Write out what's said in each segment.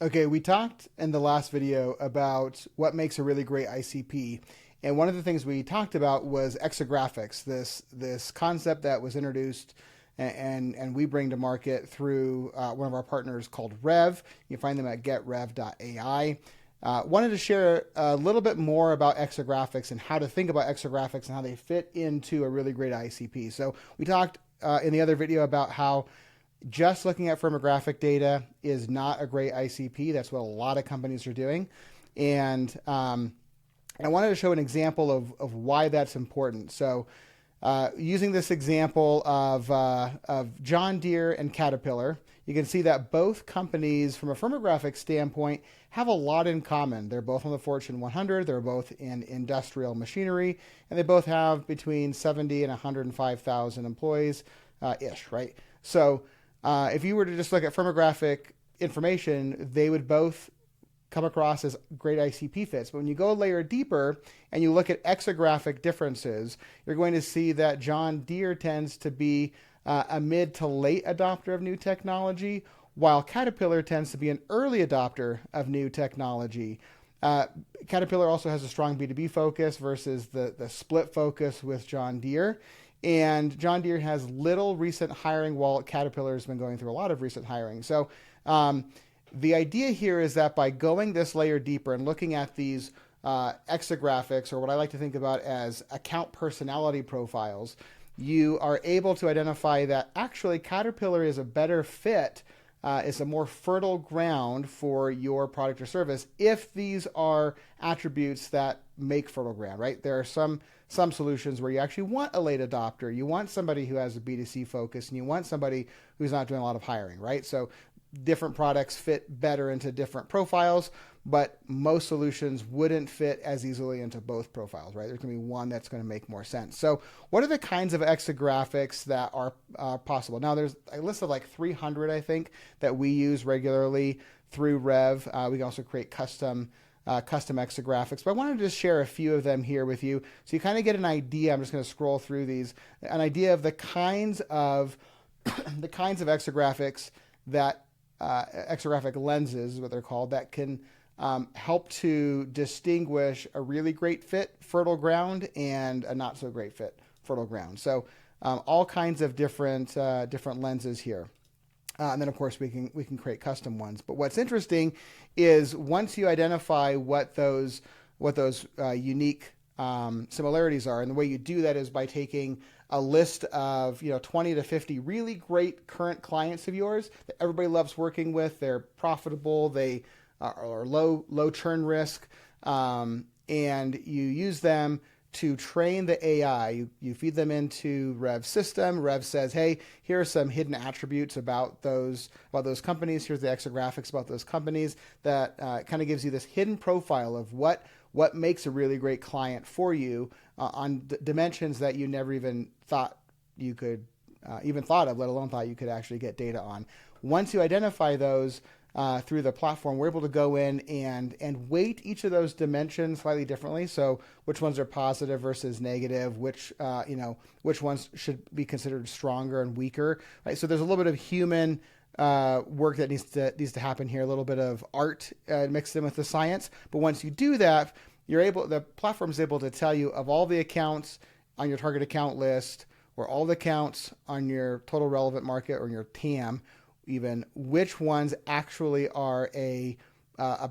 Okay, we talked in the last video about what makes a really great ICP. And one of the things we talked about was Exegraphics, this concept that was introduced and we bring to market through one of our partners called Rev. You can find them at GetRev.ai. Wanted to share a little bit more about Exegraphics and how to think about Exegraphics and how they fit into a really great ICP. So we talked in the other video about how just looking at firmographic data is not a great ICP. That's what a lot of companies are doing. And I wanted to show an example of why that's important. So using this example of John Deere and Caterpillar, you can see that both companies from a firmographic standpoint have a lot in common. They're both on the Fortune 100. They're both in industrial machinery, and they both have between 70 and 105,000 employees ish, right? So if you were to just look at firmographic information, they would both come across as great ICP fits. But when you go a layer deeper and you look at exographic differences, you're going to see that John Deere tends to be a mid to late adopter of new technology, while Caterpillar tends to be an early adopter of new technology. Caterpillar also has a strong B2B focus versus the split focus with John Deere. And John Deere has little recent hiring, while Caterpillar has been going through a lot of recent hiring. So the idea here is that by going this layer deeper and looking at these exographics, or what I like to think about as account personality profiles, you are able to identify that actually Caterpillar is a better fit, is a more fertile ground for your product or service if these are attributes that make fertile ground, right? There are some solutions where you actually want a late adopter. You want somebody who has a B2C focus, and you want somebody who's not doing a lot of hiring, right? So different products fit better into different profiles, but most solutions wouldn't fit as easily into both profiles, right? There's going to be one that's going to make more sense. So what are the kinds of exographics that are possible? Now, there's a list of like 300, I think, that we use regularly through Rev. We can also create custom exographics, but I wanted to just share a few of them here with you so you kind of get an idea. I'm just going to scroll through these, an idea of the kinds of exographics that exographic lenses is what they're called, that can help to distinguish a really great fit fertile ground and a not so great fit fertile ground. So all kinds of different lenses here. And then, of course, we can create custom ones. But what's interesting is once you identify what those unique similarities are, and the way you do that is by taking a list of 20 to 50 really great current clients of yours that everybody loves working with. They're profitable. They are low churn risk, and you use them to train the AI. You feed them into Rev's system. Rev says, hey, here are some hidden attributes about those companies. Here's the exographics about those companies. That kind of gives you this hidden profile of what makes a really great client for you on dimensions that you never even thought you could thought of, let alone thought you could actually get data on. Once you identify those through the platform, we're able to go in and weight each of those dimensions slightly differently. So which ones are positive versus negative, which ones should be considered stronger and weaker, right? So there's a little bit of human work that needs to happen here, a little bit of art mixed in with the science. But once you do that, the platform is able to tell you of all the accounts on your target account list, or all the accounts on your total relevant market, or your TAM, even which ones actually are a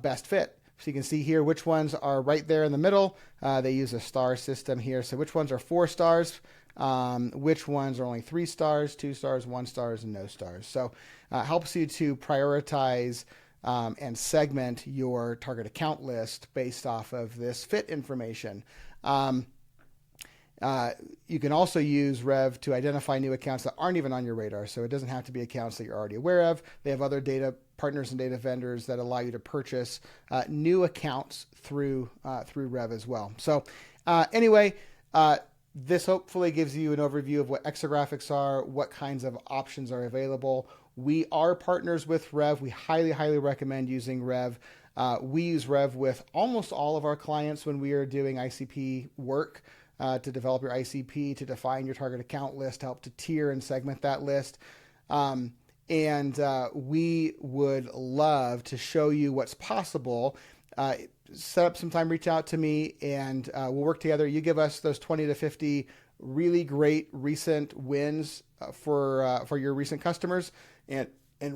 best fit. So you can see here which ones are right there in the middle. They use a star system here. So which ones are 4 stars, which ones are only 3 stars, 2 stars, 1 stars, and no stars. So it helps you to prioritize and segment your target account list based off of this fit information. You can also use Rev to identify new accounts that aren't even on your radar. So it doesn't have to be accounts that you're already aware of. They have other data partners and data vendors that allow you to purchase new accounts through Rev as well. So anyway, this hopefully gives you an overview of what exographics are, what kinds of options are available. We are partners with Rev. We highly recommend using Rev. We use Rev with almost all of our clients when we are doing ICP work. To develop your ICP, to define your target account list, to help to tier and segment that list. And we would love to show you what's possible. Set up some time, reach out to me, and we'll work together. You give us those 20 to 50 really great recent wins for your recent customers, and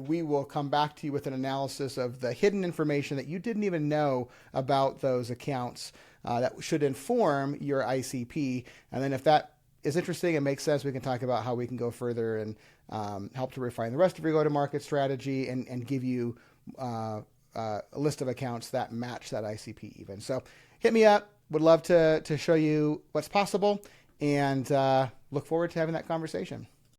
we will come back to you with an analysis of the hidden information that you didn't even know about those accounts that should inform your ICP. And then if that is interesting and makes sense, we can talk about how we can go further and help to refine the rest of your go-to-market strategy and give you a list of accounts that match that ICP even. So hit me up. Would love to show you what's possible, and look forward to having that conversation.